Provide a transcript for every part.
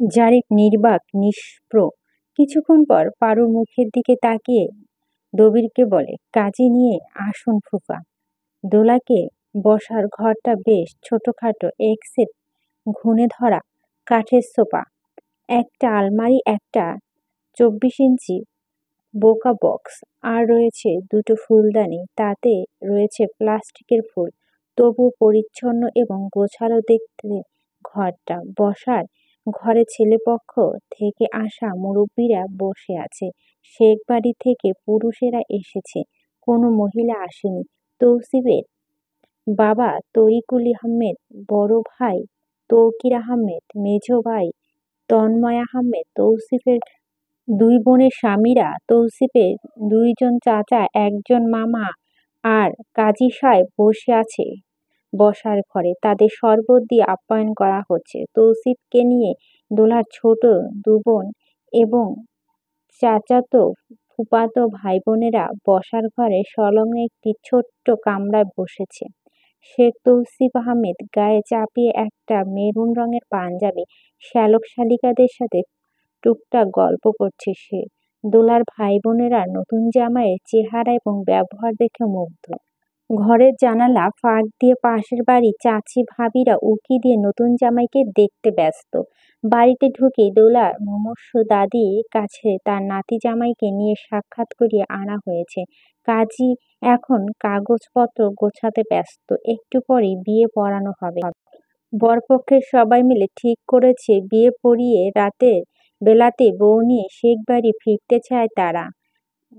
জারিফ নির্বাক নিষ্প্র। কিছুক্ষণ পর পারুর মুখের দিকে তাকিয়ে দবিরকে বলে, কাজী নিয়ে আসুন ফুফা। দোলাকে বসার ঘরটা বেশ ছোটখাটো, এক সেট ঘুণে ধরা কাঠের সোফা, একটা আলমারি, একটা 24 ইঞ্চি বোকা বক্স, আর রয়েছে দুটো ফুলদানি, তাতে রয়েছে প্লাস্টিকের ফুল। তবু পরিচ্ছন্ন এবং গোছালো দেখতে ঘরটা। বসার ঘরে ছেলেপক্ষ থেকে আসা মুরব্বীরা বসে আছে। শেখ বাড়ি থেকে পুরুষেরা এসেছে, কোনো মহিলা আসেনি। তৌসিফের বাবা তরিকুল আহমেদ, বড় ভাই তৌকির আহমেদ, মেজ ভাই তন্ময় আহমেদ, তৌসিফের দুই বোনের স্বামীরা, তৌসিফের দুইজন চাচা, একজন মামা আর কাজী সাহেব বসে আছে বসার ঘরে। তাদের শরবত দিয়ে আপ্যায়ন করা হচ্ছে। তৌসিফকে নিয়ে দোলার ছোট দুবোন এবং চাচাতো ফুফাতো ভাই বোনেরা বসার ঘরে সংলগ্ন একটি ছোট্ট কামরায় বসেছে। শেখ তৌসিফ আহমেদ গায়ে চাপিয়ে একটা মেরুন রঙের পাঞ্জাবি, শ্যালক শালিকাদের সাথে টুকটাক গল্প করছে সে। দোলার ভাই বোনেরা নতুন জামাইয়ের চেহারা এবং ব্যবহার দেখে মুগ্ধ। ঘরের জানালা ফাঁক দিয়ে পাশের বাড়ির চাচি ভাবিরা উঁকি দিয়ে নতুন জামাইকে দেখতে ব্যস্ত। বাড়িতে ঢুকেই দোলার মুমূর্ষু দাদির কাছে তার নাতি জামাইকে নিয়ে সাক্ষাৎ করিয়ে আনা হয়েছে। কাজী এখন কাগজপত্র গোছাতে ব্যস্ত। একটু পরেই বিয়ে পড়ানো হবে। বরপক্ষের সবাই মিলে ঠিক করেছে বিয়ে পড়িয়ে রাতের বেলাতে বউ নিয়ে শেখ বাড়ি ফিরতে চায় তারা।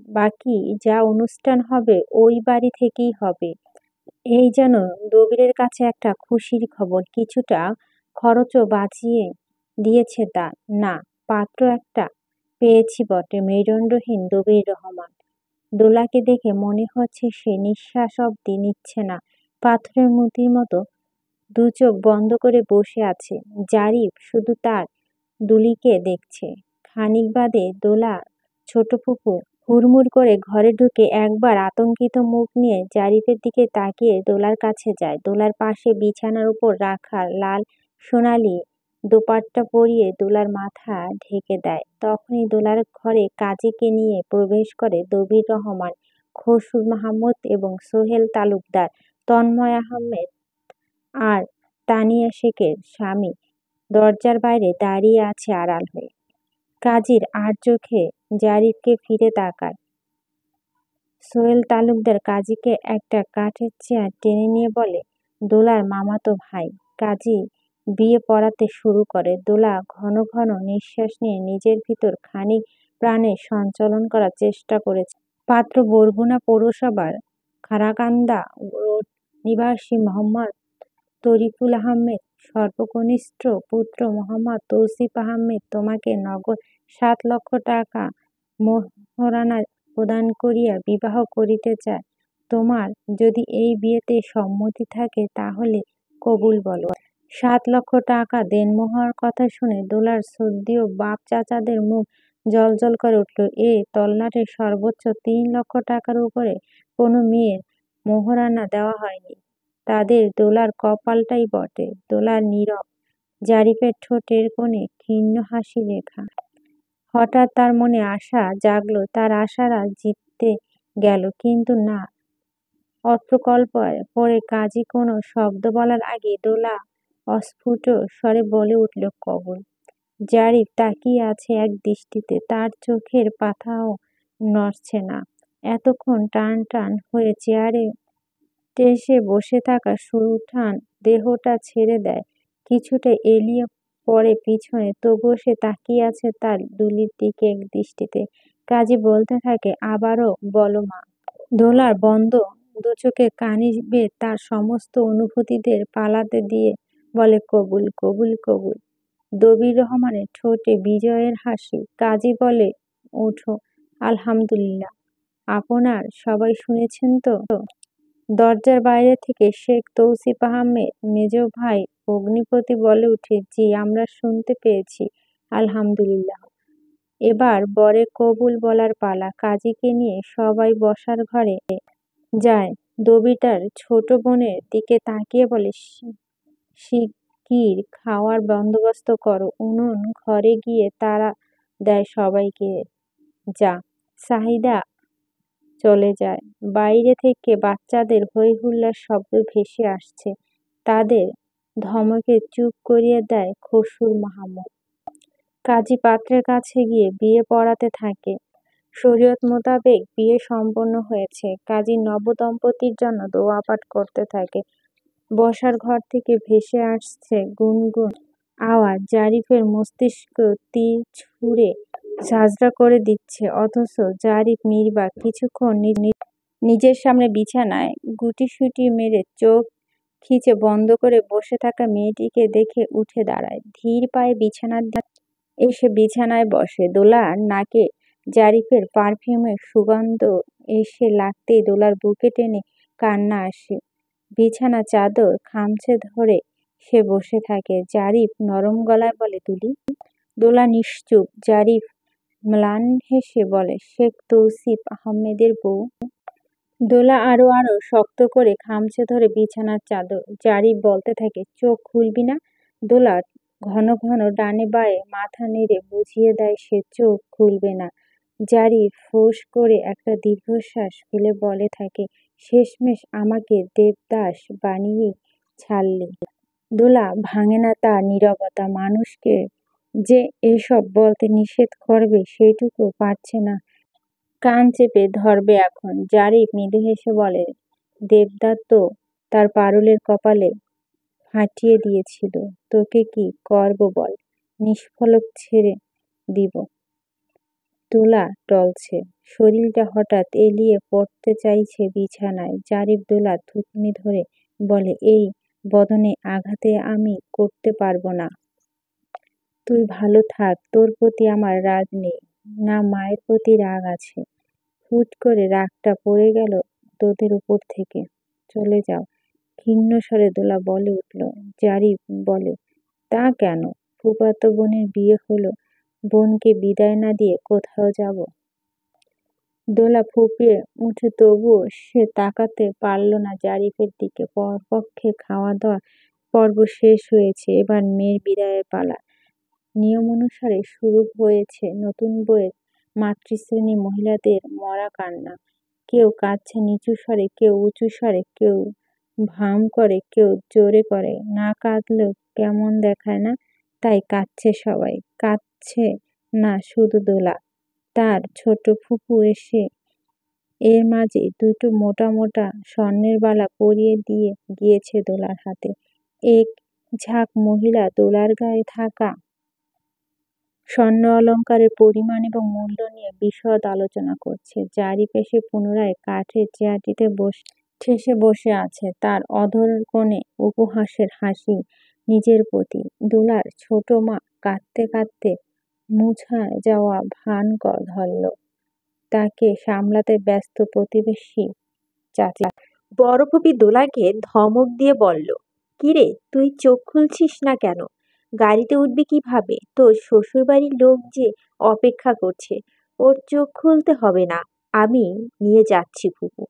বাকি যা অনুষ্ঠান হবে ওই বাড়ি থেকেই হবে। এই যেন দবিরের কাছে একটা খুশির খবর। কিছুটা খরচও বাঁচিয়ে দিয়েছে তা। না, পাত্র একটা পেয়েছি বটে, মেরুদণ্ডহীন দবির রহমান। দোলাকে দেখে মনে হচ্ছে সে নিঃশ্বাস অব্দি নিচ্ছে না। পাথরের মূর্তির মতো দুচোখ বন্ধ করে বসে আছে। জারিফ শুধু তার দুলিকে দেখছে। খানিক বাদে দোলা ছোট ফুপু হুড়মুড় করে ঘরে ঢুকে একবার আতঙ্কিত মুখ নিয়ে জারিফের দিকে তাকিয়ে দোলার কাছে যায়। দোলার পাশে বিছানার উপর রাখা লাল সোনালি দোপাট্টা পরিয়ে দোলার মাথা ঢেকে দেয়। তখনই দোলার ঘরে কাজীকে নিয়ে প্রবেশ করে দবির রহমান, খসরু মাহমুদ এবং সোহেল তালুকদার। তন্ময় আহমেদ আর তানিয়া শেখের স্বামী দরজার বাইরে দাঁড়িয়ে আছে আড়াল হয়ে। কাজীর আর চোখে জারিফকে ফিরে তাকায়। সোহেল তালুকদার কাজীকে একটা কাঠের চেয়ার টেনে নিয়ে বলে, দোলার মামাতো ভাই। কাজী বিয়ে পড়াতে শুরু করে। দোলা ঘন ঘন নিঃশ্বাস নিয়ে নিজের ভিতর খানিক প্রাণের সঞ্চালন করার চেষ্টা করেছে। পাত্র বরগুনা পৌরসভার খারাকান্দা রোড নিবাসী মোহাম্মদ তরিকুল আহমেদ, সর্বকনিষ্ঠ পুত্র মোহাম্মদ তৌসিফ আহমেদ তোমাকে নগদ 7 লক্ষ টাকা মোহরানা প্রদান করিয়া বিবাহ করিতে চায়। তোমার যদি এই বিয়েতে সম্মতি থাকে তাহলে কবুল বলো। 7 লক্ষ টাকা দেনমোহর কথা শুনে দোলার সদ্যীয় বাপ চাচাদের মুখ জ্বলজ্বল করে উঠল। এ তলনাটে সর্বোচ্চ 3 লক্ষ টাকার উপরে কোনো মেয়ের মোহরানা দেওয়া হয়নি। তাদের দোলার কপালটাই বটে। দোলার নীরব। জারিফের ঠোঁটের কোণে ক্ষীণ হাসি লেখা। হঠাৎ তার মনে আশা জাগলো, তার আশারা জিততে গেল। কিন্তু না, অপ্রকল্প পরে কাজী কোনো শব্দ বলার আগে দোলা অস্ফুট স্বরে বলে উঠল, কবুল। জারিফ তাকিয়ে আছে এক দৃষ্টিতে, তার চোখের পাতাও নড়ছে না। এতক্ষণ টান টান হয়ে চেয়ারে টেসে বসে থাকা সুঠান দেহটা ছেড়ে দেয়, কিছুটা এলিয়ে পড়ে পিছনে। তবুও সে তাকিয়ে আছে তার দুলির দিকে এক দৃষ্টিতে। কাজী বলতে থাকে, আবারও বলো মা। দোলার বন্ধ দুচোখে কানিবে তার সমস্ত অনুভূতিদের পালাতে দিয়ে বলে, কবুল, কবুল, কবুল। দবির রহমানের ঠোঁটে বিজয়ের হাসি। কাজী বলে, ওঠো। আলহামদুলিল্লাহ। আপনার সবাই শুনেছেন তো? দরজার বাইরে থেকে শেখ তৌসিফ আহমেদ মেজ ভাই অগ্নিপতি বলে উঠে, জি, আমরা শুনতে পেয়েছি। আলহামদুলিল্লাহ। এবার বরের কবুল বলার পালা। কাজীকে নিয়ে সবাই বসার ঘরে যায়। দবির তার ছোট বোনের দিকে তাকিয়ে বলে, ক্ষীর খাওয়ার বন্দোবস্ত করো। উনুন ঘরে গিয়ে তাড়া দেয় সবাইকে। যা। সাহিদা চলে যায়। বাইরে থেকে বাচ্চাদের হই-হুল্লার শব্দ ভেসে আসছে। তাদের ধমকে চুপ করিয়ে দেয় খসরু মাহমুদ। কাজী পাত্রের কাছে গিয়ে বিয়ে পড়াতে থাকে। শরীয়ত মোতাবেক বিয়ে সম্পন্ন হয়েছে। কাজী নবদম্পতির জন্য দোয়া পাঠ করতে থাকে। বসার ঘর থেকে ভেসে আসছে গুনগুন আওয়াজ। জারিফের মস্তিষ্ক তীর ছুঁড়ে ঝাঁঝরা করে দিচ্ছে। অথচ জারিফ নির্বাক। কিছুক্ষণ নিজের সামনে বিছানায় গুটিসুটি মেরে চোখ খিচে বন্ধ করে বসে থাকা মেয়েটিকে দেখে উঠে দাঁড়ায়। ধীর পায়ে বিছানার দিকে এসে বিছানায় বসে। দোলার নাকে জারিফের পারফিউমের সুগন্ধ এসে লাগতেই দোলার বুকে টেনে কান্না আসে। বিছানা চাদর খামচে ধরে সে বসে থাকে। জারিফ নরম গলায় বলে, তুলি। দোলা নিশ্চুপ। জারিফ ম্লান হেসে বলে, শেখ তৌসিফ আহমেদের বউ। দোলা আরো শক্ত করে খামচে ধরে বিছানার চাদর। জারিফ বলতে থাকে, চোখ খুলবি না। দোলা ঘন ঘন ডানে বাঁয়ে মাথা নেড়ে বুঝিয়ে দেয় সে চোখ খুলবে না। জারিফ ফোঁস করে একটা দীর্ঘশ্বাস ফেলে বলে থাকে, শেষমেশ আমাকে দেবদাস বানিয়েই ছাড়লি। দোলা ভাঙে না তার নীরবতা। মানুষকে যে এসব বলতে নিষেধ করবে সেইটুকু পারছে না। কান চেপে ধরবে এখন। জারিফ মৃদু হেসে বলে, দেবদা তো তার পারুলের কপালে ফাটিয়ে দিয়েছিল। তোকে কি করব বল? নিষ্ফলক ছেড়ে দিব। দোলা টলছে। শরীরটা হঠাৎ এলিয়ে পড়তে চাইছে বিছানায়। জারিফ দোলার থুতনি ধরে বলে, এই বদনে আঘাতে আমি করতে পারবো না। তুই ভালো থাক। তোর প্রতি আমার রাগ নেই। না মায়ের প্রতি রাগ আছে। হুট করে রাগটা পড়ে গেল তোদের উপর থেকে। চলে যাও। ক্ষীণ স্বরে দোলা বলে উঠল। জারিফ বলে, তা কেন? ফুফাতো বোনের বিয়ে হলো, বোনকে বিদায় না দিয়ে কোথাও যাব? দোলা ফুঁপিয়ে উঠে, তবুও সে তাকাতে পারল না জারিফের দিকে। পরপক্ষে খাওয়া দাওয়া পর্ব শেষ হয়েছে। এবার মেয়ের বিদায়ের পালা। নিয়ম অনুসারে শুরু হয়েছে নতুন বউয়ের মাতৃশ্রেণী মহিলাদের মরা কান্না। কেউ কাঁদছে নিচু স্বরে, কেউ উঁচু স্বরে, কেউ ভাম করে, কেউ জোরে করে। না কাঁদলেও কেমন দেখায় না, তাই কাঁদছে সবাই। কাঁদছে না শুধু দোলা, তার ছোট ফুপু এসে এর মাঝে দুটো মোটা মোটা স্বর্ণের বালা পরিয়ে দিয়ে গিয়েছে দোলার হাতে। এক ঝাঁক মহিলা দোলার গায়ে থাকা স্বর্ণ অলঙ্কারের পরিমাণ এবং মূল্য নিয়ে বিশদ আলোচনা করছে। জারিফ এসে পুনরায় কাঠের চেয়ারটিতে ঠেসে বসে আছে। তার অধর কোণে উপহাসের হাসি নিজের প্রতি। দোলার ছোট মা কাঁদতে কাঁদতে মুছা যাওয়া ভান ধরল। তাকে সামলাতে ব্যস্ত প্রতিবেশী চাচি। বড় ফুপি দোলাকে ধমক দিয়ে বলল, কিরে তুই চোখ খুলছিস না কেন? গাড়িতে উঠবি কিভাবে? তোর শ্বশুরবাড়ির লোক যে অপেক্ষা করছে। ওর চোখ খুলতে হবে না, আমি নিয়ে যাচ্ছি ফুপু।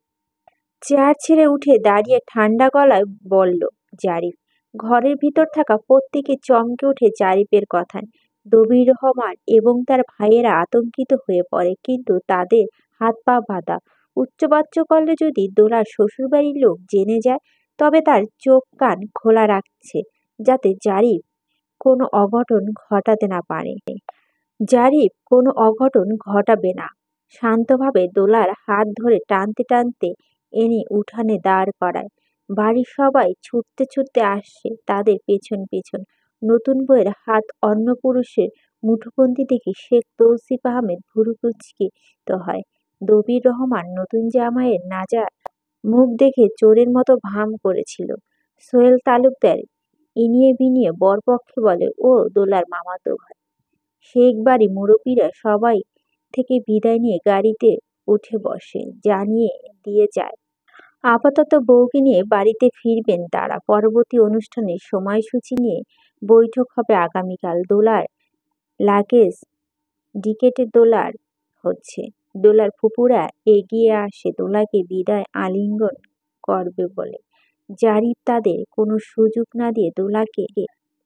চেয়ার ছেড়ে উঠে দাঁড়িয়ে ঠান্ডা গলায় বলল জারিফ। ঘরের ভিতর থাকা প্রত্যেকে চমকে ওঠে জারিফের কথায়। দবির রহমান এবং তার ভাইয়েরা আতঙ্কিত হয়ে পড়ে, কিন্তু তাদের হাত পা বাঁধা। উচ্চবাচ্য করলে যদি দোলার শ্বশুরবাড়ির লোক জেনে যায়, তবে তার চোখ কান খোলা রাখছে, যাতে জারিফ কোনো অঘটন ঘটাতে না পারে। জারিফ কোনো অঘটন ঘটাবে না। শান্তভাবে দোলার হাত ধরে টানতে টানতে এনে উঠানে দাঁড় করায়। বাড়ির সবাই ছুটতে ছুটতে আসছে তাদের পেছন পেছন। নতুন বউয়ের হাত অন্য পুরুষের মুঠোবন্দি দেখে শেখ তৌসিফ আহমেদ ভুরু কুঁচকিত হয়। দবির রহমান নতুন জামাইয়ের নাজা মুখ দেখে চোরের মতো ভাম করেছিল। সোহেল তালুকদার ইনিয়ে বিনিয়ে বরপক্ষে বলে, ও দোলার মামাতো ভাই। শেখ বাড়ি মুরব্বীরা সবাই থেকে বিদায় নিয়ে গাড়িতে উঠে বসে, জানিয়ে দিয়ে যায় আপাতত বউকে নিয়ে বাড়িতে ফিরবেন তারা। পরবর্তী অনুষ্ঠানের সময়সূচি নিয়ে বৈঠক হবে আগামীকাল। দোলার লাগেজ ডিকেটে দোলার হচ্ছে। দোলার ফুপুরা এগিয়ে আসে দোলাকে বিদায় আলিঙ্গন করবে বলে। জারিফ তাদের কোনো সুযোগ না দিয়ে দোলাকে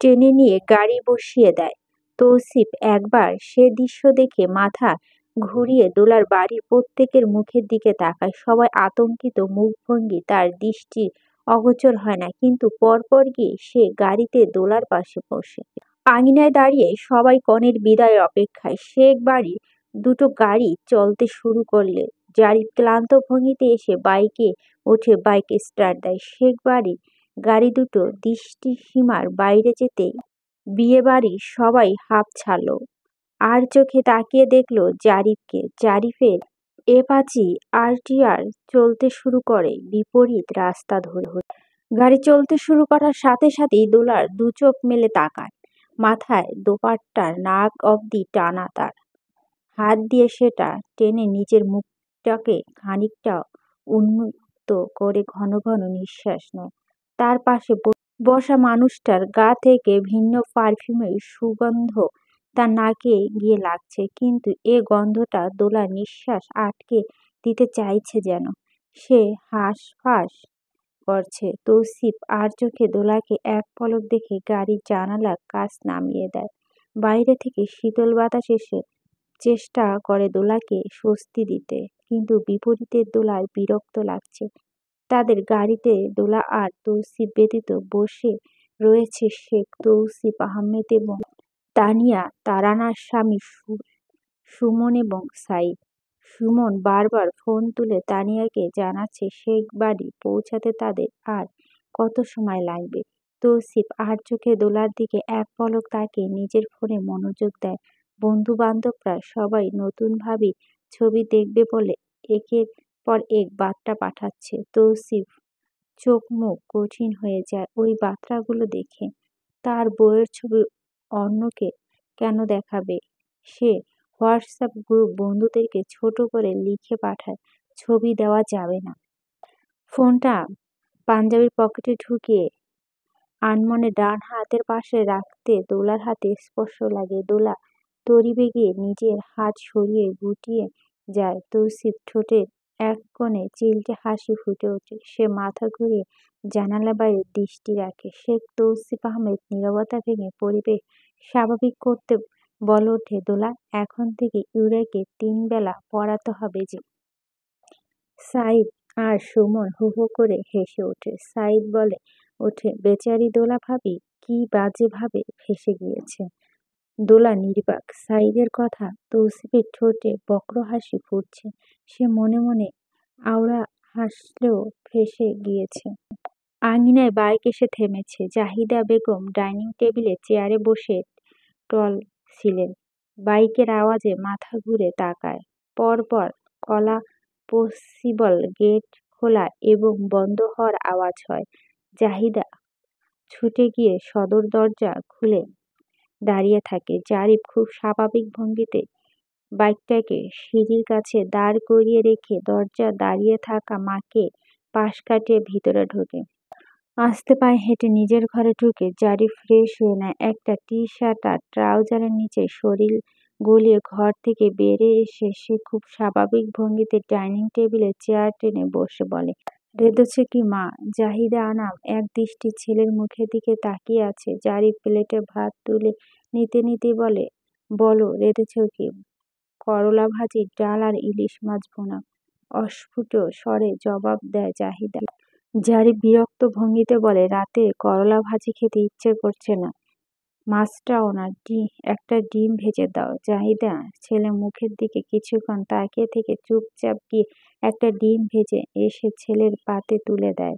টেনে নিয়ে গাড়ি বসিয়ে দেয়। তৌসিফ একবার সে দৃশ্য দেখে মাথা ঘুরিয়ে দোলার বাড়ির প্রত্যেকের মুখের দিকে তাকায়। সবাই আতঙ্কিত মুখভঙ্গি তার দৃষ্টি অগোচর হয় না, কিন্তু পরপর গিয়ে সে গাড়িতে দোলার পাশে বসে। আঙিনায় দাঁড়িয়ে সবাই কনের বিদায়ের অপেক্ষায়। শেখ বাড়ির দুটো গাড়ি চলতে শুরু করলে জারিফ ক্লান্ত ভঙ্গিতে এসে বাইকে উঠে বাইক স্টার্ট দেয়। শেখ বাড়ির গাড়ি দুটো দৃষ্টিসীমার বাইরে যেতেই বিয়ে বাড়ির সবাই হাঁপ ছাড়ল, আর চোখে তাকিয়ে দেখলো জারিফকে। জারিফের এপাচি আরটিআর চলতে শুরু করে বিপরীত রাস্তা ধরে। গাড়ি চলতে শুরু করার সাথে সাথেই দোলার দু চোখ মেলে তাকায়। মাথায় দোপাট্টার নাক অব্দি টানা, তার হাত দিয়ে সেটা টেনে নিজের মুখটাকে খানিকটা উন্মুক্ত করে ঘন ঘন নিঃশ্বাস নেয়। তার পাশে বসা মানুষটার গা থেকে ভিন্ন পারফিউমের সুগন্ধ তার নাকে গিয়ে লাগছে, কিন্তু এ গন্ধটা দোলার নিঃশ্বাস আটকে দিতে চাইছে যেন। সে হাঁসফাঁস করছে। তৌসিফ আর চোখে দোলাকে এক পলক দেখে গাড়ির জানালার কাচ নামিয়ে দেয়। বাইরে থেকে শীতল বাতাস এসে চেষ্টা করে দোলাকে স্বস্তি দিতে, কিন্তু বিপরীতে দোলার বিরক্ত লাগছে। তাদের গাড়িতে দোলা আর তৌসিফ ব্যতীত বসে রয়েছে শেখ তৌসিফ আহমেদ এবং তানিয়া, তারানার স্বামী সুমন এবং সাইদ। সুমন বারবার ফোন তুলে তানিয়াকে জানাচ্ছে শেখ বাড়ি পৌঁছাতে তাদের আর কত সময় লাগবে। তৌসিফ আর চোখে দোলার দিকে এক পলক তাকিয়ে নিজের ফোনে মনোযোগ দেয়। বন্ধু বান্ধবরা সবাই নতুনভাবে ছবি দেখবে বলে একের পর এক বার্তা পাঠাচ্ছে। তৌসিফ চোখ মুখ কঠিন হয়ে যায় ওই বার্তাগুলো দেখে। তার বউয়ের ছবি অন্যকে কেন দেখাবে সে? হোয়াটসঅ্যাপ গ্রুপ বন্ধুদেরকে ছোট করে লিখে পাঠায়, ছবি দেওয়া যাবে না। ফোনটা পাঞ্জাবির পকেটে ঢুকিয়ে আনমনে ডান হাতের পাশে রাখতে দোলার হাতে স্পর্শ লাগে। দোলা তড়িবেগে নিজের হাত সরিয়ে গুটিয়ে যায়। তৌসিফ ঠোঁটের এক কোণে চিলটে হাসি ফুটে ওঠে। সে মাথা ঘুরিয়ে জানালা বাইরে দৃষ্টি রাখে। শেখ তৌসিফ আহমেদ নীরবতা ভেঙে পরিবেশ স্বাভাবিক করতে বলে ওঠে, দোলা, এখন থেকে ইউরাকে 3 বেলা পড়াতে হবে যে। সাইদ আর সুমন হু হু করে হেসে ওঠে। সাইদ বলে ওঠে, বেচারি দোলা ভাবি কি বাজে ভাবে ফেঁসে গিয়েছে। দোলা নির্বাক। সাইদের কথা। তৌসিফের ঠোঁটে বক্র হাসি ফুটছে। সে মনে মনে আওড়া হাসলেও ফেঁসে গিয়েছে। আঙিনায় বাইক এসে থেমেছে। জাহিদা বেগম ডাইনিং টেবিলে চেয়ারে বসে টলছিলেন। বাইকের আওয়াজে মাথা ঘুরে তাকায়। পরপর কলা পসিবল গেট খোলা এবং বন্ধ হওয়ার আওয়াজ হয়। জাহিদা ছুটে গিয়ে সদর দরজা খুলে দাঁড়িয়ে থাকে। জারিফ খুব স্বাভাবিক ভঙ্গিতে বাইকটাকে সিঁড়ির কাছে দাঁড় করিয়ে রেখে দরজা দাঁড়িয়ে থাকা মাকে পাশ কাটিয়ে ভিতরে ঢোকে। আস্তে পায়ে হেঁটে নিজের ঘরে ঢুকে জারিফ ফ্রেশ হয়ে নেয়। একটা টি-শার্ট আর ট্রাউজারের নিচে শরীর গলিয়ে ঘর থেকে বেরিয়ে এসে সে খুব স্বাভাবিক ভঙ্গিতে ডাইনিং টেবিলে চেয়ার টেনে বসে বলে, রেঁধেছো কি মা? জাহিদা আনাম এক দৃষ্টি ছেলের মুখের দিকে তাকিয়ে আছে। জারিফ প্লেটে ভাত তুলে নিতে নিতেই বলে, বলো রেঁধেছ কি? করলা ভাজি, ডাল আর ইলিশ মাছ ভুনা। অস্ফুট স্বরে জবাব দেয় জাহিদা। জারিফ বিরক্ত ভঙ্গিতে বলে, রাতে করলা ভাজি খেতে ইচ্ছে করছে না। মাছটাও না, একটা ডিম ভেজে দাও। জাহিদা ছেলের মুখের দিকে কিছুক্ষণ তাকিয়ে থেকে চুপচাপ গিয়ে একটা ডিম ভেজে এসে ছেলের পাতে তুলে দেয়।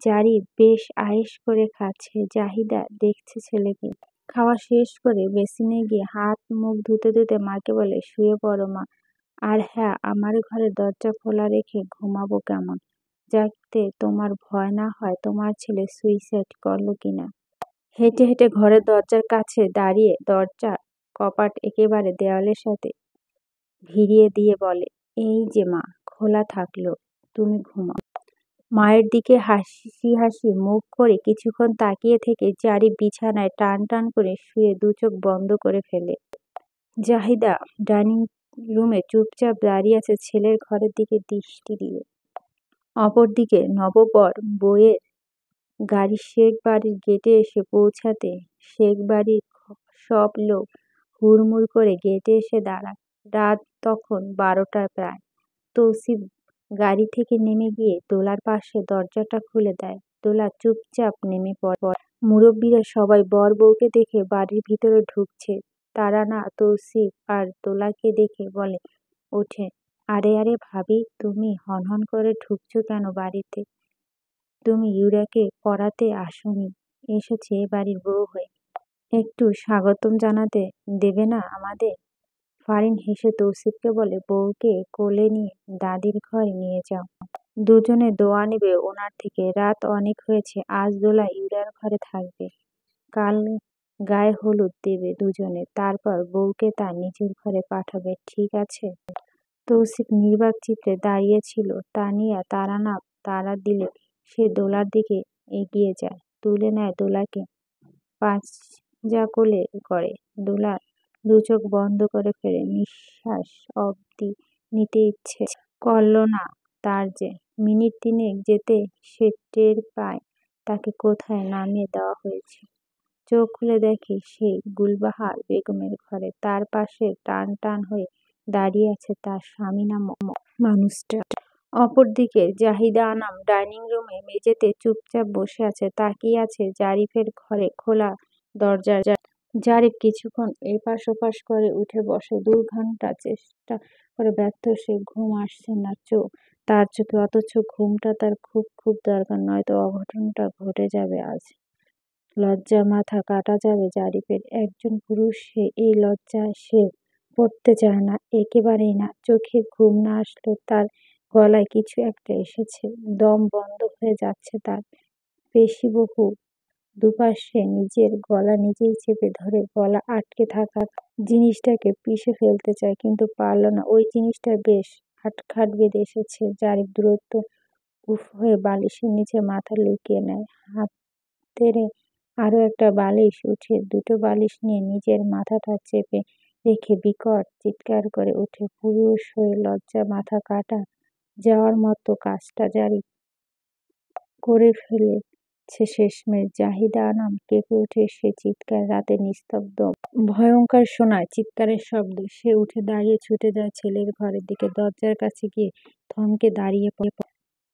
জারিফ বেশ আয়েশ করে খাচ্ছে। জাহিদা দেখছে ছেলেকে। খাওয়া শেষ করে বেসিনে গিয়ে হাত মুখ ধুতে ধুতে মাকে বলে, শুয়ে পড়ো মা। আর হ্যাঁ, আমার ঘরের দরজা খোলা রেখে ঘুমাবো কেমন? যাতে তোমার ভয় না হয় তোমার ছেলে সুইসাইড করলো কিনা। হেঁটে হেঁটে ঘরের দরজার কাছে দাঁড়িয়ে দরজার কপাট একেবারে দেওয়ালের সাথে ভিড়িয়ে দিয়ে বলে, এই যে মা, খোলা থাকলো, তুমি ঘুমাও। মায়ের দিকে হাসি হাসি মুখ করে কিছুক্ষণ তাকিয়ে থেকে জারিফ বিছানায় টান টান করে শুয়ে দু চোখ বন্ধ করে ফেলে। জাহিদা ডাইনিং রুমে চুপচাপ দাঁড়িয়ে আছে ছেলের ঘরের দিকে দৃষ্টি দিয়ে। অপরদিকে নববর বউয়ের গাড়ি শেখ বাড়ির গেটে এসে পৌঁছাতে শেখ বাড়ির সব লোক হুড়মুড় করে গেটে এসে দাঁড়ায়। রাত তখন 12টা প্রায়। তৌসিফ গাড়ি থেকে নেমে গিয়ে দোলার পাশে দরজাটা খুলে দেয়। দোলা চুপচাপ নেমে পড়ে। মুরব্বীরা সবাই বর বউকে দেখে বাড়ির ভিতরে ঢুকছে। তারানা তৌসিফ আর দোলাকে দেখে বলে ওঠে, আরে আরে ভাবি, তুমি হনহন করে ঢুকছো কেন বাড়িতে? তুমি ইউরাকে পড়াতে আসোনি, এসেছে এ বাড়ির বউ হয়ে। একটু স্বাগতম জানাতে দেবে না আমাদের? ফারিন হেসে তৌসিফকে বলে, বউকে কোলে নিয়ে দাদির ঘরে নিয়ে যাও। দুজনে দোয়া নেবে ওনার থেকে। রাত অনেক হয়েছে, আজ দোলা ইউরার ঘরে থাকবে। কাল গায়ে হলুদ দেবে দুজনে, তারপর বউকে তার নিজের ঘরে পাঠাবে, ঠিক আছে? তৌসিফ নির্বাক চিত্রে দাঁড়িয়েছিল। তানিয়া তারানা তাড়া দিলে সে দোলার দিকে এগিয়ে যায়, তুলে নেয় দোলাকে, পাঁজা কোলে করে। দোলা দুচোখ বন্ধ করে ফেলে। নিঃশ্বাস অব্দি নিতে ইচ্ছে করল না তার যে। মিনিট তিনেক যেতে সে টের পায় তাকে কোথায় নামিয়ে দেওয়া হয়েছে। চোখ খুলে দেখে সেই গুলবাহার বেগমের ঘরে। তার পাশে টান টান হয়ে দাঁড়িয়ে আছে তার স্বামী নামক মানুষটা। অপরদিকে জাহিদা আনাম ডাইনিং রুমে মেঝেতে চুপচাপ বসে আছে, তাকিয়ে আছে জারিফের ঘরে খোলা দরজার। জারিফ কিছুক্ষণ এপাশ ওপাশ করে উঠে বসে। 2 ঘন্টা চেষ্টা করে ব্যর্থ সে। ঘুম আসছে না তার চোখে, অথচ ঘুমটা তার খুব খুব দরকার, নয়তো অঘটনটা ঘটে যাবে আজ। লজ্জা মাথা কাটা যাবে জারিফের। একজন পুরুষ সে, এই লজ্জা সে পড়তে চায় না, একেবারেই না। চোখে ঘুম না আসলেও তার গলায় কিছু একটা এসেছে। দম বন্ধ হয়ে যাচ্ছে তার। পেশিবহু দুপাশে নিজের গলা নিজেই চেপে ধরে গলা আটকে থাকা জিনিসটাকে পিষে ফেলতে চায়, কিন্তু পারল না। ওই জিনিসটা বেশ আটখাট বেঁধে এসেছে। জারিফ দূরত্ব উফ হয়ে বালিশের নিচে মাথা লুকিয়ে নেয়। হাত তেড়ে আরো একটা বালিশ উঠিয়ে 2টো বালিশ নিয়ে নিজের মাথাটা চেপে রেখে বিকট চিৎকার করে ওঠে। পুরুষ হয়ে লজ্জা মাথা কাটা যাওয়ার মতো কাজটা জারিফ করে ফেলেছে শেষমেশ। জাহিদা আনাম কেঁপে ওঠে সে চিৎকার। রাতে নিস্তব্ধ, ভয়ঙ্কর শোনায় চিৎকারের শব্দ। সে উঠে দাঁড়িয়ে ছুটে যায় ছেলের ঘরের দিকে। দরজার কাছে গিয়ে থমকে দাঁড়িয়ে পড়ে।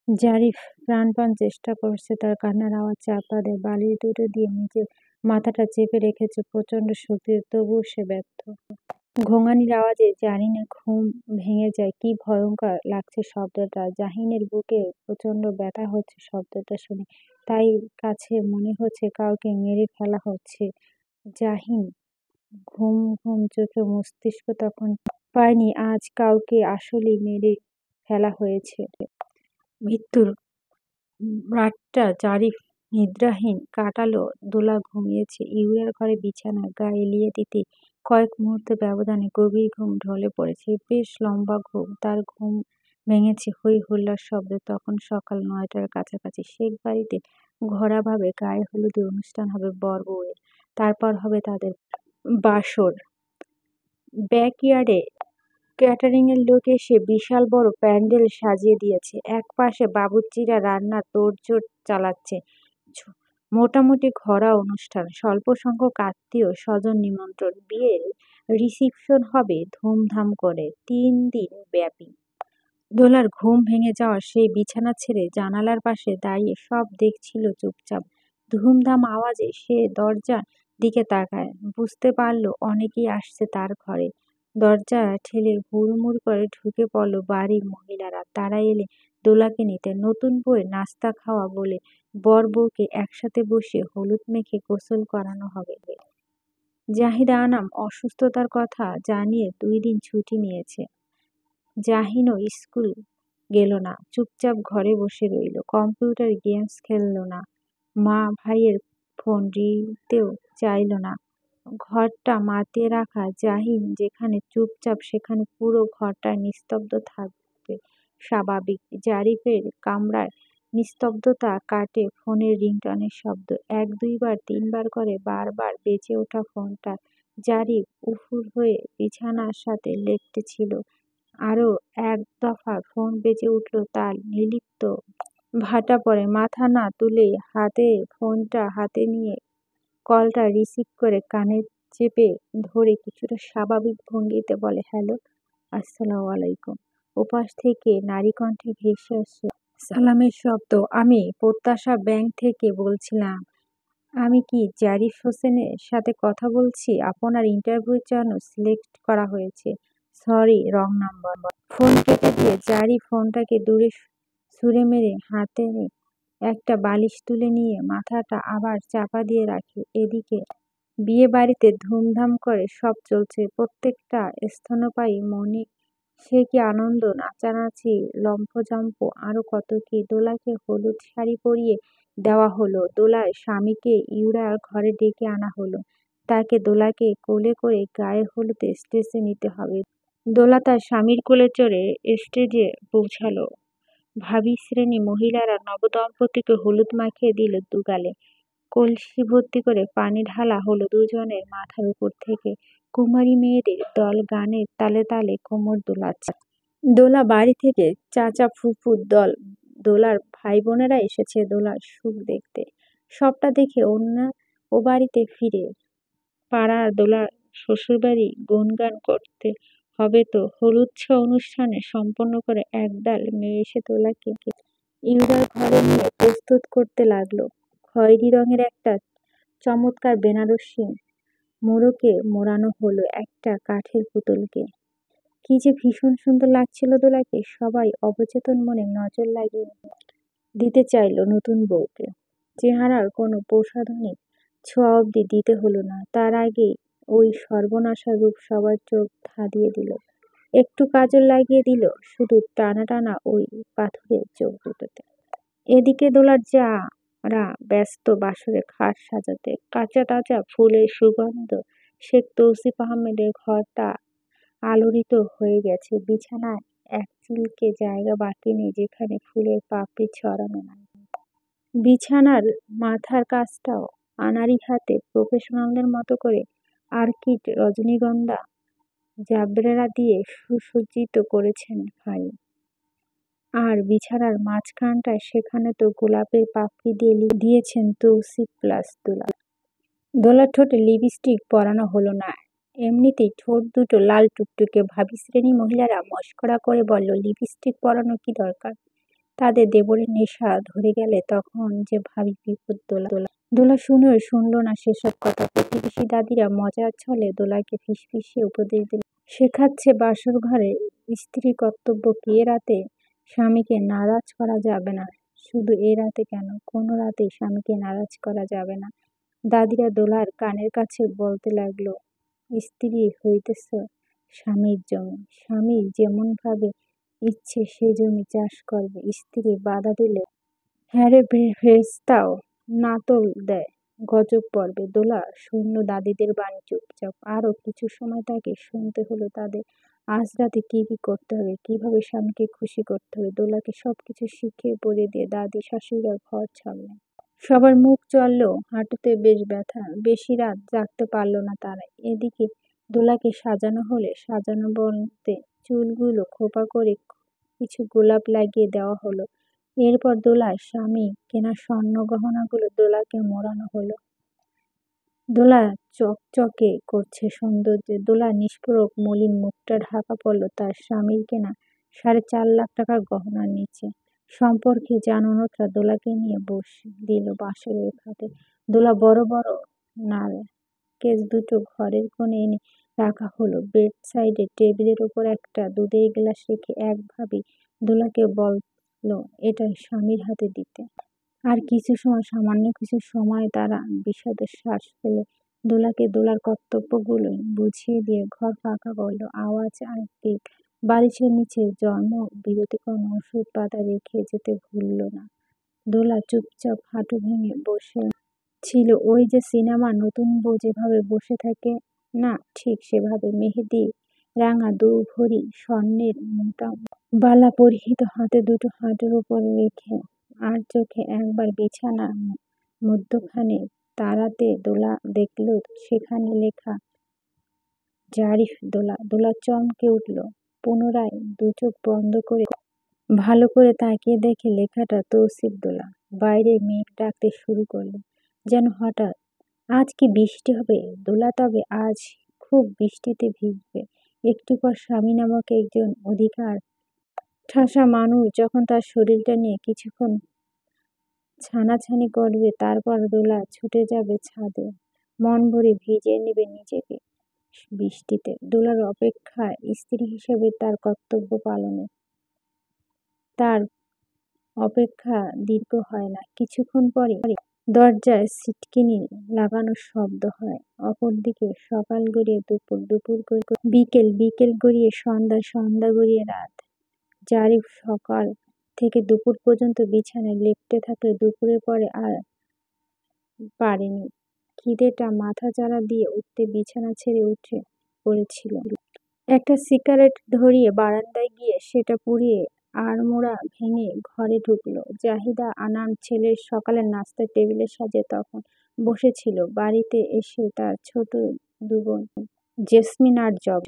জারিফ প্রাণপণ চেষ্টা করছে তার কান্নার আওয়াজ চাপা দেয়। বালিশ 2টো দিয়ে নিজের মাথাটা চেপে রেখেছে প্রচণ্ড শক্তিতে, তবুও সে ব্যর্থ। ঘোঙানির আওয়াজে জারিনের ঘুম ভেঙে যায়। কি ভয়ঙ্কর লাগছে শব্দটা। জাহিনের বুকে প্রচণ্ড ব্যথা হচ্ছে শব্দটা শুনে। তাই কাছে মনে হচ্ছে কাউকে মেরে ফেলা হচ্ছে। জাহিন ঘুম ঘুম চোখে মস্তিষ্ক তখন পায়নি আজ কাউকে আসলেই মেরে ফেলা হয়েছে। মৃত্যুর রাতটা জারিফ নিদ্রাহীন কাটালো। দোলা ঘুমিয়েছে ইউরার ঘরে বিছানায়, গা এলিয়ে দিতে কয়েক মুহূর্তের ব্যবধানে গভীর ঘুম ঢলে পড়েছে। বেশ লম্বা ঘুম। তার ঘুম ভেঙেছে হই হুল্লার শব্দে। তখন সকাল 9টার কাছাকাছি। শেখ বাড়িতে ঘোরাভাবে গায়ে হলুদের অনুষ্ঠান হবে বর বউয়ের, তারপর হবে তাদের বাসর। ব্যাকইয়ার্ডে ক্যাটারিংয়ের লোক এসে বিশাল বড় প্যান্ডেল সাজিয়ে দিয়েছে। একপাশে বাবুর্চিরা রান্নার তোড়জোড় চালাচ্ছে। মোটামুটি ঘরোয়া অনুষ্ঠান, স্বল্প সংখ্যক আত্মীয় স্বজন নিমন্ত্রণ। বিয়ের রিসিপশন হবে ধুমধাম করে 3 দিন ব্যাপী। দোলার ঘুম ভেঙে যাওয়া সেই বিছানা ছেড়ে জানালার পাশে দাঁড়িয়ে সব দেখছিল চুপচাপ। ধুমধাম আওয়াজে সে দরজার দিকে তাকায়। বুঝতে পারল অনেকেই আসছে তার ঘরে। দরজা ঠেলে হুড়মুড় করে ঢুকে পড়ল বাড়ির মহিলারা। তারা এলে দোলাকে নিতে। নতুন বউয়ের নাস্তা খাওয়া বলে বর বউকে একসাথে বসিয়ে হলুদ মেখে গোসল করানো হবে। জাহিদা আনাম অসুস্থতার কথা জানিয়ে 2 দিন ছুটি নিয়েছে। জাহিনও স্কুল গেল না, চুপচাপ ঘরে বসে রইল। কম্পিউটার গেমস খেলল না, মা ভাইয়ের ফোন রিংতেও চাইল না। ঘরটা মাতিয়ে রাখা জাহিন যেখানে চুপচাপ, সেখানে পুরো ঘরটা নিস্তব্ধ থাকবে স্বাভাবিক। জারিফের কামরার নিস্তব্ধতা কাটে ফোনের রিংটনের শব্দ। 1-2 বার 3 বার করে বারবার বেজে ওঠা ফোনটা। জারিফ উপুড় হয়ে বিছানার সাথে লেপ্টেছিল। আরো 1 দফা ফোন বেজে উঠল তার নির্লিপ্ত ভাটা পড়ে। মাথা না তুলেই ফোনটা হাতে নিয়ে কলটা রিসিভ করে কানে চেপে ধরে কিছুটা স্বাভাবিক ভঙ্গিতে বলে, হ্যালো, আসসালামু আলাইকুম। ওপাশ থেকে নারী কণ্ঠে ভেসে আসে সালামের শব্দ। আমি প্রত্যাশা ব্যাংক থেকে বলছিলাম। আমি কি জারিফ হোসেনের সাথে কথা বলছি? আপনার ইন্টারভিউর জন্য সিলেক্ট করা হয়েছে। Sorry, wrong number. ফোন কেটে দিয়ে জারিফ ফোনটাকে দূরে ছুঁড়ে মেরে হাতে একটা বালিশ তুলে নিয়ে মাথাটা আবার চাপা দিয়ে রাখে। এদিকে বিয়ে বাড়িতে ধুমধাম করে সব চলছে। প্রত্যেকটা স্তন্যপায়ী মনে সে কি আনন্দ, নাচানাচি, লম্ফঝম্প, আরো কত কি। দোলাকে হলুদ শাড়ি পরিয়ে দেওয়া হলো। দোলার স্বামীকে ইউরার ঘরে ডেকে আনা হলো। দোলাকে কোলে করে গায়ে হলুদে স্টেজে নিতে হবে। দোলা তার স্বামীর কোলে চড়ে স্টেজে পৌঁছালো। ভাবী শ্রেণী মহিলারা নবদম্পতিকে হলুদ মাখিয়ে দিল দুগালে। কলসি ভর্তি করে পানি ঢালা হলো দুজনের মাথার উপর থেকে। কুমারী মেয়েদের দল গানের তালে তালে কোমর দোলাচ্ছে। দোলা বাড়ি থেকে চাচা ফুফুর দল, দোলার ভাই বোনেরা এসেছে দোলার সুখ দেখতে। সবটা দেখে ও বাড়িতে ফিরে পাড়ার দোলার শ্বশুরবাড়ি গুনগান করতে হবে তো। হলুদ ছোঁয়া অনুষ্ঠানে সম্পন্ন করে একদল মেয়ে এসে দোলাকে ইউরার ঘরে নিয়ে প্রস্তুত করতে লাগলো। খয়েরি রঙের একটা চমৎকার বেনারসি মোড়কে মোড়ানো হলো একটা কাঠের পুতুলকে। কি যে ভীষণ সুন্দর লাগছিল দোলাকে। সবাই অবচেতন মনে নজর লাগিয়ে দিতে চাইল নতুন বউকে। চেহারার কোনো প্রসাধনী ছোঁয়া অবধি দিতে হলো না। তার আগেই ওই সর্বনাশা রূপ সবার চোখ ধাঁধিয়ে দিল। একটু কাজল লাগিয়ে দিল শুধু টানা টানা ওই পাথরের চোখ দুটোতে। এদিকে দোলার যারা ব্যস্ত বাসরে খাট সাজাতে। কাঁচা টাচা ফুলের সুগন্ধ শেখ তৌসিফ আহমেদের ঘরটা আলোড়িত হয়ে গেছে। বিছানায় এক চিলকে জায়গা বাকি নেই যেখানে ফুলের পাপড়ি ছড়ানো নাই। বিছানার মাথার কাজটাও আনাড়ি হাতে প্রফেশনালদের মতো করে অর্কিড, রজনীগন্ধা, জাবরেরা দিয়ে সুসজ্জিত করেছেন ভাই। আর বিছানার মাঝখানটায় সেখানে তো গোলাপের পাপড়ি দিয়ে দিয়েছেন তৌসিফ প্লাস দোলা। দোলার ঠোঁটে লিপস্টিক পরানো হলো না। এমনিতেই ঠোঁট দুটো লাল টুকটুকে। ভাবী শ্রেণী মহিলারা মশকরা করে বলল, লিপস্টিক পরানো কি দরকার? তাদের দেবরের নেশা ধরে গেলে তখন যে ভাবী বিপদ। দোলা শুনেও শুনল না সেসব কথা। প্রতিবেশী দাদিরা মজার ছলে দোলাকে ফিসফিসিয়ে উপদেশ দিল, শেখাচ্ছে বাসর ঘরে স্ত্রীর কর্তব্য কি। এ রাতে স্বামীকে নারাজ করা যাবে না। শুধু এ রাতে কেন, কোনো রাতেই স্বামীকে নারাজ করা যাবে না। দাদিরা দোলার কানের কাছে বলতে লাগলো, স্ত্রী হইতেছ স্বামীর জমি। স্বামী যেমন ভাবে ইচ্ছে সে জমি চাষ করবে। স্ত্রী বাধা দিলে হ্যারে ভেস্তাও নাতল দেয়, গজব পড়বে। দোলা শুনল দাদিদের বাণী চুপচাপ। আরো কিছু সময় তাকে শুনতে হলো তাদের। আজ রাতে কি কি করতে হবে, কিভাবে স্বামীকে খুশি করতে হবে। দোলাকে সবকিছু শিখিয়ে পড়িয়ে দিয়ে দাদি শাশুড়িরা ঘর ছাড়লেন। সবার মুখ চলল, হাঁটুতে বেশ ব্যথা। বেশি রাত জাগতে পারল না তারা। এদিকে দোলাকে সাজানো হলে, সাজানো বলতে চুলগুলো খোপা করে কিছু গোলাপ লাগিয়ে দেওয়া হলো। এরপর দোলার স্বামী কেনা স্বর্ণ গহনাগুলো দোলাকে মোড়ানো হলো। দোলা চকচকে করছে সৌন্দর্যে। দোলার নিষ্পরক মলিন মুখটা ঢাকা পড়ল তার স্বামীর কেনা 4.5 লাখ টাকার গহনার নিচে। সম্পর্কে জানানোটা দোলাকে নিয়ে বসে দিল বাঁশের খাটে। দোলা বড় বড় নারকেল দুটো ঘরের কোণে এনে রাখা হলো। বেড সাইডে টেবিলের ওপর একটা দুধের গ্লাস রেখে এক ভাবী দোলাকে বলল এটা স্বামীর হাতে দিতে। আর সামান্য কিছু সময় তারা বিষাদের শ্বাস ফেলে দোলাকে দোলার কর্তব্যগুলো বুঝিয়ে দিয়ে ঘর ফাঁকা করলো। আওয়াজ আসতেই বালিশের নিচে জন্ম বিরতিকরণ ওষুধ পাতা রেখে যেতে ভুলল না। দোলা চুপচাপ হাঁটু ভেঙে বসে ছিল। ওই যে সিনেমার নতুন বউ যেভাবে বসে থাকে না, ঠিক সেভাবে। মেহেদি রাঙা 2 ভরি স্বর্ণের মোটা বালা পরিহিত, হাতে দুটো হাঁটুর উপর রেখে আর চোখে একবার বিছানার মধ্যখানে তারাতে দোলা দেখল সেখানে লেখা জারিফ। দোলা চমকে উঠল। পুনরায় 2 চোখ বন্ধ করে ভালো করে তাকিয়ে দেখে লেখাটা তৌসিফ দোলা। বাইরে মেঘ ডাকতে শুরু করলো, যেন হঠাৎ। আজ কি বৃষ্টি হবে দোলা? তবে আজ খুব বৃষ্টিতে ভিজবে। একটু পর স্বামী নামক একজন অধিকার ঠাসা মানুষ যখন তার শরীরটা নিয়ে কিছুক্ষণ ছানাছানি করবে, তারপর দোলা ছুটে যাবে ছাদে, মন ভরে ভিজিয়ে নেবে নিজেকে বৃষ্টিতে। দোলার অপেক্ষা স্ত্রী হিসেবে তার কর্তব্য পালনে। তার অপেক্ষা দীর্ঘ হয় না। কিছুক্ষণ পরে দরজায় ছিটকিনি লাগানোর শব্দ হয়। অপরদিকে সকাল গড়িয়ে দুপুর, দুপুর গড়িয়ে বিকেল, বিকেল গড়িয়ে সন্ধ্যা, সন্ধ্যা গড়িয়ে রাত। জারিফ সকাল থেকে দুপুর পর্যন্ত বিছানায় লেপ্টে থাকলে দুপুরের পরে আর পারেনি। খিদেটা মাথাচাড়া দিয়ে উঠতে বিছানা ছেড়ে উঠে পড়েছিল। একটা সিগারেট ধরিয়ে বারান্দায় গিয়ে সেটা পুড়িয়ে আড়মোড়া ভেঙে ঘরে ঢুকলো। জাহিদা আনাম ছেলের সকালের নাস্তার টেবিলের সাজে তখন বসেছিল। বাড়িতে এসে তার ছোট দু বোন জেসমিন আর জব